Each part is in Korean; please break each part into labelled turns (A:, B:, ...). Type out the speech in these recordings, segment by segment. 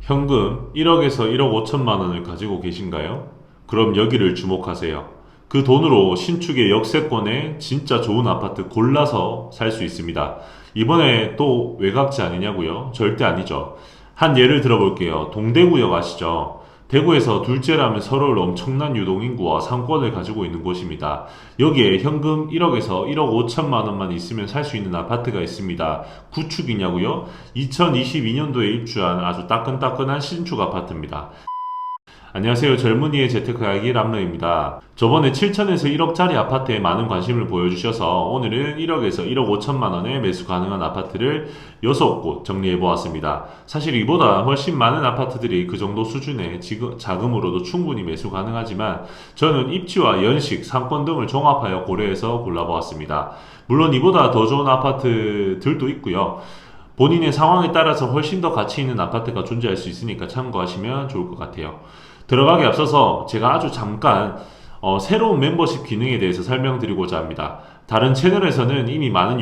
A: 현금 1억에서 1억 5천만 원을 가지고 계신가요? 그럼 여기를 주목하세요. 그 돈으로 신축의 역세권에 진짜 좋은 아파트 골라서 살 수 있습니다. 이번에 또 외곽지 아니냐고요? 절대 아니죠. 한 예를 들어볼게요. 동대구역 아시죠? 대구에서 둘째라면 서러울 엄청난 유동인구와 상권을 가지고 있는 곳입니다. 여기에 현금 1억에서 1억 5천만 원만 있으면 살 수 있는 아파트가 있습니다. 구축이냐고요? 2022년도에 입주한 아주 따끈따끈한 신축 아파트입니다. 안녕하세요. 젊은이의 재테크이야기 람러입니다. 저번에 7천에서 1억짜리 아파트에 많은 관심을 보여주셔서 오늘은 1억에서 1억 5천만 원에 매수 가능한 아파트를 6곳 정리해 보았습니다. 사실 이보다 훨씬 많은 아파트들이 그 정도 수준의 자금으로도 충분히 매수 가능하지만 저는 입지와 연식, 상권 등을 종합하여 고려해서 골라보았습니다. 물론 이보다 더 좋은 아파트들도 있고요. 본인의 상황에 따라서 훨씬 더 가치 있는 아파트가 존재할 수 있으니까 참고하시면 좋을 것 같아요. 들어가기 앞서서 제가 아주 잠깐 새로운 멤버십 기능에 대해서 설명드리고자 합니다. 다른 채널에서는 이미 많은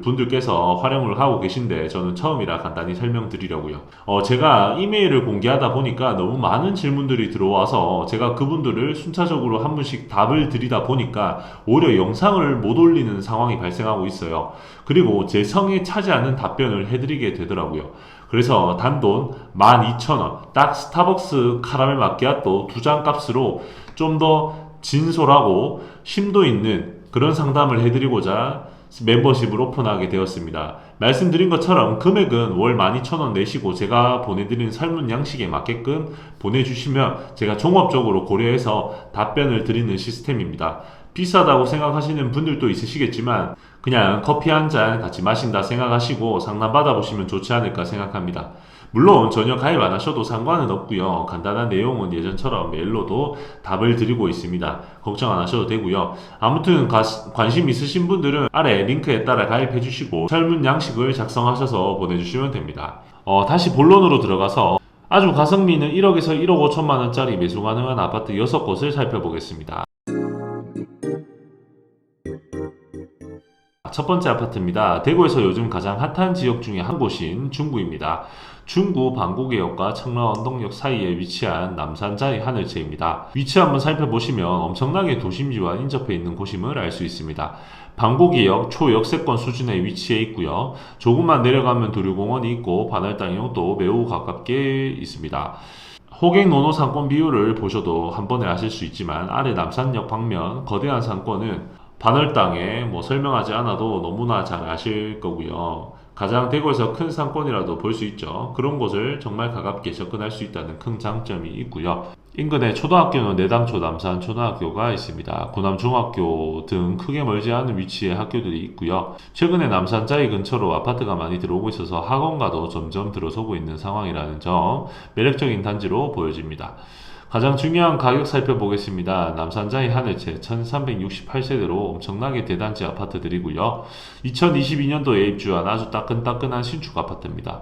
A: 분들께서 활용을 하고 계신데 저는 처음이라 간단히 설명드리려고요. 제가 이메일을 공개하다 보니까 너무 많은 질문들이 들어와서 제가 그분들을 순차적으로 한 분씩 답을 드리다 보니까 오히려 영상을 못 올리는 상황이 발생하고 있어요. 그리고 제 성에 차지 않는 답변을 해드리게 되더라고요. 그래서 단돈 12,000원, 딱 스타벅스 카라멜 마키아토 2잔 값으로 좀 더 진솔하고 심도 있는 그런 상담을 해드리고자 멤버십을 오픈하게 되었습니다. 말씀드린 것처럼 금액은 월 12,000원 내시고 제가 보내드리는 설문 양식에 맞게끔 보내주시면 제가 종합적으로 고려해서 답변을 드리는 시스템입니다. 비싸다고 생각하시는 분들도 있으시겠지만 그냥 커피 한 잔 같이 마신다 생각하시고 상담 받아보시면 좋지 않을까 생각합니다. 물론 전혀 가입 안 하셔도 상관은 없고요. 간단한 내용은 예전처럼 메일로도 답을 드리고 있습니다. 걱정 안 하셔도 되고요. 아무튼 관심 있으신 분들은 아래 링크에 따라 가입해 주시고 설문 양식을 작성하셔서 보내주시면 됩니다. 다시 본론으로 들어가서 아주 가성비 있는 1억에서 1억 5천만 원짜리 매수 가능한 아파트 6곳을 살펴보겠습니다. 첫 번째 아파트입니다. 대구에서 요즘 가장 핫한 지역 중에 한 곳인 중구입니다. 중구 방구개역과 청라언덕역 사이에 위치한 남산자리 하늘채입니다. 위치 한번 살펴보시면 엄청나게 도심지와 인접해 있는 곳임을 알 수 있습니다. 방구개역 초역세권 수준에 위치해 있고요. 조금만 내려가면 도류공원이 있고 반월당역도 매우 가깝게 있습니다. 호객 노노 상권 비율을 보셔도 한 번에 아실 수 있지만 아래 남산역 방면 거대한 상권은 반월당에 설명하지 않아도 너무나 잘 아실 거고요. 가장 대구에서 큰 상권이라도 볼 수 있죠. 그런 곳을 정말 가깝게 접근할 수 있다는 큰 장점이 있고요. 인근에 초등학교는 내담초 남산초등학교가 있습니다. 구남중학교 등 크게 멀지 않은 위치에 학교들이 있고요. 최근에 남산자리 근처로 아파트가 많이 들어오고 있어서 학원가도 점점 들어서고 있는 상황이라는 점 매력적인 단지로 보여집니다. 가장 중요한 가격 살펴보겠습니다. 남산자리 하늘채 1368세대로 엄청나게 대단지 아파트들이고요. 2022년도에 입주한 아주 따끈따끈한 신축 아파트입니다.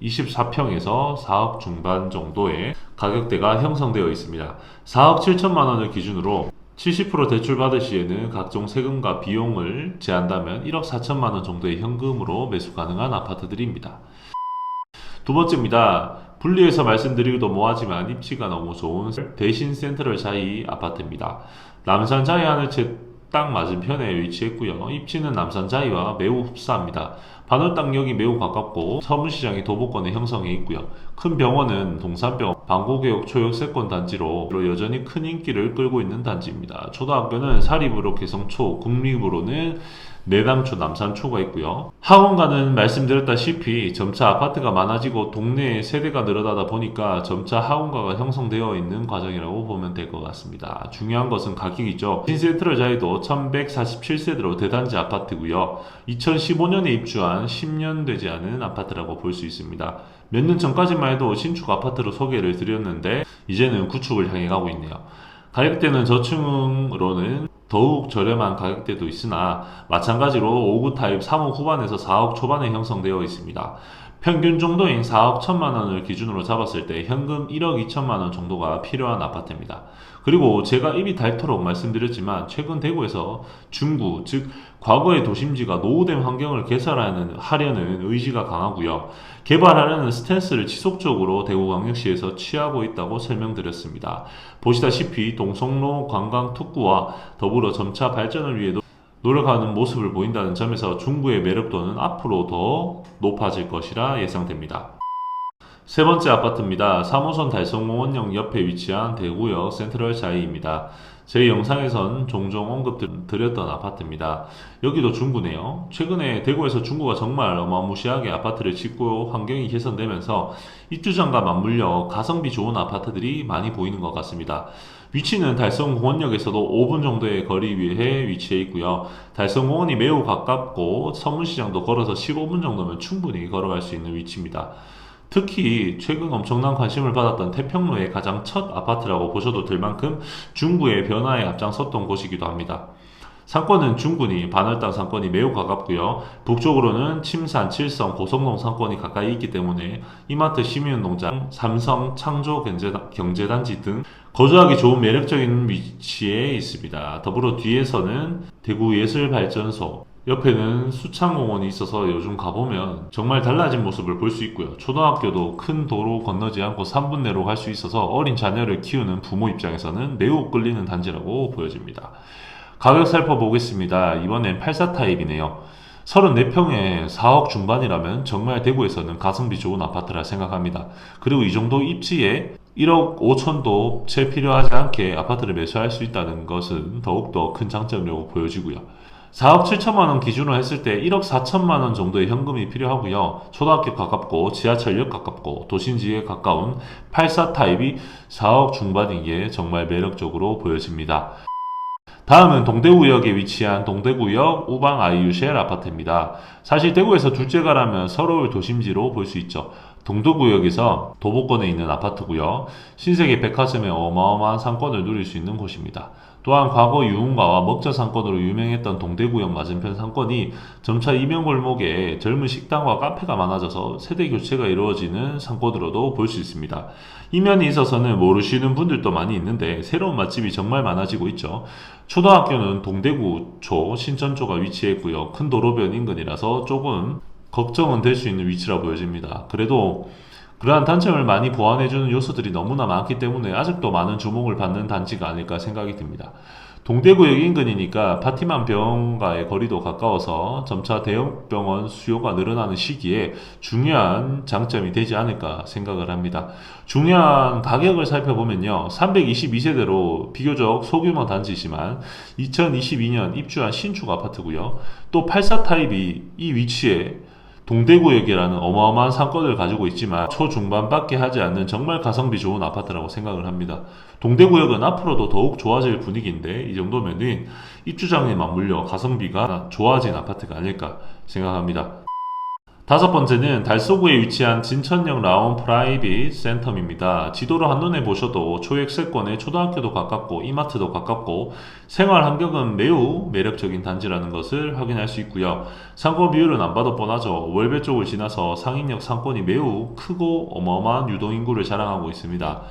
A: 24평에서 4억 중반 정도의 가격대가 형성되어 있습니다. 4억 7천만 원을 기준으로 70% 대출 받을 시에는 각종 세금과 비용을 제한다면 1억 4천만 원 정도의 현금으로 매수 가능한 아파트들입니다. 두 번째입니다. 분리해서 말씀드리기도 뭐하지만 입지가 너무 좋은 대신 센트럴 자이 아파트입니다. 남산 자이 하늘채 딱 맞은편에 위치했고요. 입지는 남산 자이와 매우 흡사합니다. 반월당역이 매우 가깝고 서문시장이 도보권에 형성해 있고요. 큰 병원은 동산병원, 방구개역 초역세권 단지로 여전히 큰 인기를 끌고 있는 단지입니다. 초등학교는 사립으로 개성초, 국립으로는 내담초, 남산초가 있고요. 학원가는 말씀드렸다시피 점차 아파트가 많아지고 동네에 세대가 늘어나다 보니까 점차 학원가가 형성되어 있는 과정이라고 보면 될 것 같습니다. 중요한 것은 가격이죠. 신센트럴 자이도 1147세대로 대단지 아파트고요. 2015년에 입주한 10년 되지 않은 아파트라고 볼 수 있습니다. 몇 년 전까지만 해도 신축 아파트로 소개를 드렸는데 이제는 구축을 향해 가고 있네요. 가격대는 저층으로는 더욱 저렴한 가격대도 있으나 마찬가지로 5구 타입 3억 후반에서 4억 초반에 형성되어 있습니다. 평균 정도인 4억 1천만 원을 기준으로 잡았을 때 현금 1억 2천만 원 정도가 필요한 아파트입니다. 그리고 제가 입이 닳도록 말씀드렸지만 최근 대구에서 중구, 즉 과거의 도심지가 노후된 환경을 개설하려는 의지가 강하고요. 개발하려는 스탠스를 지속적으로 대구광역시에서 취하고 있다고 설명드렸습니다. 보시다시피 동성로 관광 특구와 더불어 점차 발전을 위해 노력하는 모습을 보인다는 점에서 중구의 매력도는 앞으로 더 높아질 것이라 예상됩니다. 세 번째 아파트입니다. 3호선 달성공원역 옆에 위치한 대구역 센트럴 자이입니다. 제 영상에선 종종 언급드렸던 아파트입니다. 여기도 중구네요. 최근에 대구에서 중구가 정말 어마무시하게 아파트를 짓고 환경이 개선되면서 입주장과 맞물려 가성비 좋은 아파트들이 많이 보이는 것 같습니다. 위치는 달성공원역에서도 5분 정도의 거리에 위치해 있고요. 달성공원이 매우 가깝고 서문시장도 걸어서 15분 정도면 충분히 걸어갈 수 있는 위치입니다. 특히 최근 엄청난 관심을 받았던 태평로의 가장 첫 아파트라고 보셔도 될 만큼 중구의 변화에 앞장섰던 곳이기도 합니다. 상권은 중구니 반월당 상권이 매우 가깝고요. 북쪽으로는 침산, 칠성, 고성동 상권이 가까이 있기 때문에 이마트, 시민운동장, 삼성, 창조 경제단지 등 거주하기 좋은 매력적인 위치에 있습니다. 더불어 뒤에서는 대구예술발전소, 옆에는 수창공원이 있어서 요즘 가보면 정말 달라진 모습을 볼 수 있고요. 초등학교도 큰 도로 건너지 않고 3분 내로 갈 수 있어서 어린 자녀를 키우는 부모 입장에서는 매우 끌리는 단지라고 보여집니다. 가격 살펴보겠습니다. 이번엔 84 타입이네요. 34평에 4억 중반이라면 정말 대구에서는 가성비 좋은 아파트라 생각합니다. 그리고 이 정도 입지에 1억 5천도 채 필요하지 않게 아파트를 매수할 수 있다는 것은 더욱더 큰 장점이라고 보여지고요. 4억 7천만 원 기준으로 했을 때 1억 4천만 원 정도의 현금이 필요하고요. 초등학교 가깝고 지하철역 가깝고 도심지에 가까운 84 타입이 4억 중반인 게 정말 매력적으로 보여집니다. 다음은 동대구역에 위치한 동대구역 우방 아이유쉘 아파트입니다. 사실 대구에서 둘째가라면 서울 도심지로 볼 수 있죠. 동대구역에서 도보권에 있는 아파트고요. 신세계 백화점의 어마어마한 상권을 누릴 수 있는 곳입니다. 또한 과거 유흥가와 먹자 상권으로 유명했던 동대구역 맞은편 상권이 점차 이면골목에 젊은 식당과 카페가 많아져서 세대 교체가 이루어지는 상권으로도 볼 수 있습니다. 이면이 있어서는 모르시는 분들도 많이 있는데 새로운 맛집이 정말 많아지고 있죠. 초등학교는 동대구초, 신천초가 위치해 있고요. 큰 도로변 인근이라서 조금 걱정은 될 수 있는 위치라 보여집니다. 그래도 그러한 단점을 많이 보완해주는 요소들이 너무나 많기 때문에 아직도 많은 주목을 받는 단지가 아닐까 생각이 듭니다. 동대구역 인근이니까 파티만 병원과의 거리도 가까워서 점차 대형병원 수요가 늘어나는 시기에 중요한 장점이 되지 않을까 생각을 합니다. 중요한 가격을 살펴보면요. 322세대로 비교적 소규모 단지지만 2022년 입주한 신축 아파트고요. 또 84 타입이 이 위치에 동대구역이라는 어마어마한 상권을 가지고 있지만 초중반밖에 하지 않는 정말 가성비 좋은 아파트라고 생각을 합니다. 동대구역은 앞으로도 더욱 좋아질 분위기인데 이 정도면은 입주장에 맞물려 가성비가 좋아진 아파트가 아닐까 생각합니다. 다섯 번째는 달서구에 위치한 진천역 라온 프라이빗 센텀입니다. 지도를 한눈에 보셔도 초역세권에 초등학교도 가깝고 이마트도 가깝고 생활 환경은 매우 매력적인 단지라는 것을 확인할 수 있고요. 상권 비율은 안 봐도 뻔하죠. 월배 쪽을 지나서 상인역 상권이 매우 크고 어마어마한 유동인구를 자랑하고 있습니다.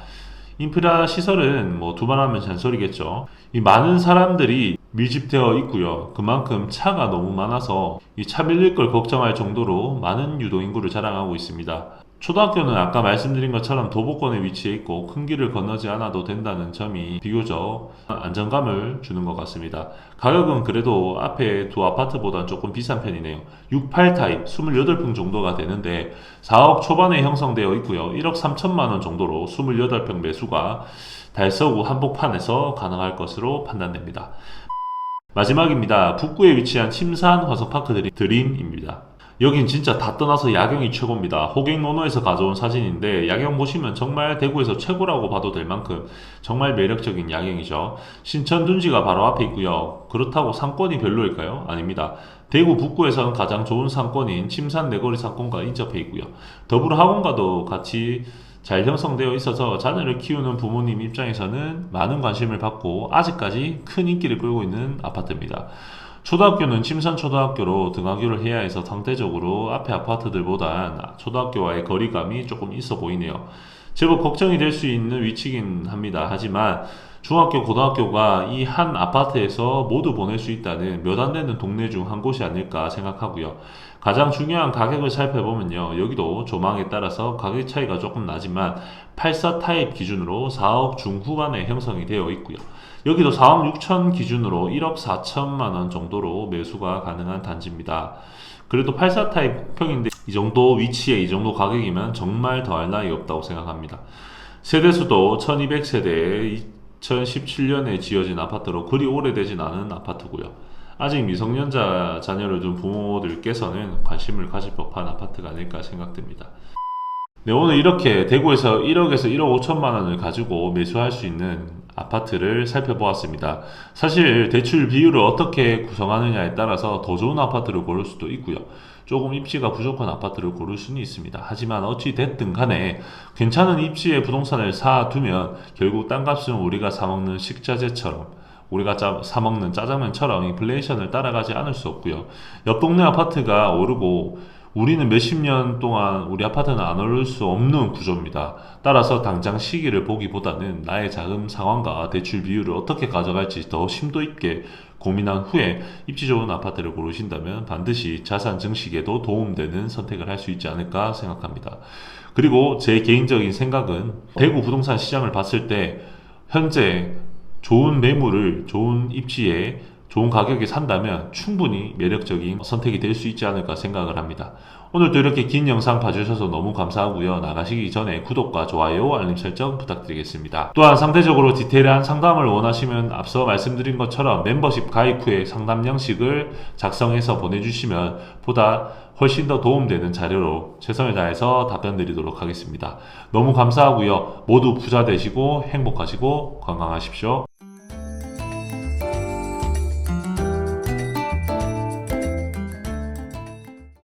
A: 인프라 시설은 두말하면 잔소리겠죠. 이 많은 사람들이 밀집되어 있고요. 그만큼 차가 너무 많아서 이 차 밀릴 걸 걱정할 정도로 많은 유동인구를 자랑하고 있습니다. 초등학교는 아까 말씀드린 것처럼 도보권에 위치해 있고 큰 길을 건너지 않아도 된다는 점이 비교적 안정감을 주는 것 같습니다. 가격은 그래도 앞에 두 아파트보다 조금 비싼 편이네요. 68 타입 28평 정도가 되는데 4억 초반에 형성되어 있고요. 1억 3천만 원 정도로 28평 매수가 달서구 한복판에서 가능할 것으로 판단됩니다. 마지막입니다. 북구에 위치한 침산 화성파크 드림입니다. 여긴 진짜 다 떠나서 야경이 최고입니다. 호갱노노에서 가져온 사진인데 야경 보시면 정말 대구에서 최고라고 봐도 될 만큼 정말 매력적인 야경이죠. 신천둔지가 바로 앞에 있고요. 그렇다고 상권이 별로일까요? 아닙니다. 대구 북구에서는 가장 좋은 상권인 침산 내거리 상권과 인접해 있고요. 더불어 학원과도 같이 잘 형성되어 있어서 자녀를 키우는 부모님 입장에서는 많은 관심을 받고 아직까지 큰 인기를 끌고 있는 아파트입니다. 초등학교는 침산초등학교로 등하교를 해야 해서 상대적으로 앞에 아파트들보단 초등학교와의 거리감이 조금 있어 보이네요. 제법 걱정이 될 수 있는 위치긴 합니다. 하지만 중학교, 고등학교가 이 한 아파트에서 모두 보낼 수 있다는 몇 안 되는 동네 중 한 곳이 아닐까 생각하고요. 가장 중요한 가격을 살펴보면요. 여기도 조망에 따라서 가격 차이가 조금 나지만 84 타입 기준으로 4억 중후반에 형성이 되어 있고요. 여기도 4억 6천 기준으로 1억 4천만 원 정도로 매수가 가능한 단지입니다. 그래도 84 타입 평인데 이 정도 위치에 이 정도 가격이면 정말 더할 나위 없다고 생각합니다. 세대수도 1200세대에 2017년에 지어진 아파트로 그리 오래되진 않은 아파트고요. 아직 미성년자 자녀를 둔 부모들께서는 관심을 가질 법한 아파트가 아닐까 생각됩니다. 네, 오늘 이렇게 대구에서 1억에서 1억 5천만 원을 가지고 매수할 수 있는 아파트를 살펴보았습니다. 사실 대출 비율을 어떻게 구성하느냐에 따라서 더 좋은 아파트를 고를 수도 있고요. 조금 입지가 부족한 아파트를 고를 수는 있습니다. 하지만 어찌 됐든 간에 괜찮은 입지의 부동산을 사두면 결국 땅값은 우리가 사먹는 식자재처럼 우리가 사먹는 짜장면처럼 인플레이션을 따라가지 않을 수 없고요. 옆 동네 아파트가 오르고 우리는 몇십 년 동안 우리 아파트는 안 오를 수 없는 구조입니다. 따라서 당장 시기를 보기보다는 나의 자금 상황과 대출 비율을 어떻게 가져갈지 더 심도 있게 고민한 후에 입지 좋은 아파트를 고르신다면 반드시 자산 증식에도 도움되는 선택을 할 수 있지 않을까 생각합니다. 그리고 제 개인적인 생각은 대구 부동산 시장을 봤을 때 현재 좋은 매물을 좋은 입지에 좋은 가격에 산다면 충분히 매력적인 선택이 될 수 있지 않을까 생각을 합니다. 오늘도 이렇게 긴 영상 봐주셔서 너무 감사하고요. 나가시기 전에 구독과 좋아요, 알림 설정 부탁드리겠습니다. 또한 상대적으로 디테일한 상담을 원하시면 앞서 말씀드린 것처럼 멤버십 가입 후에 상담 양식을 작성해서 보내주시면 보다 훨씬 더 도움되는 자료로 최선을 다해서 답변 드리도록 하겠습니다. 너무 감사하고요. 모두 부자 되시고 행복하시고 건강하십시오.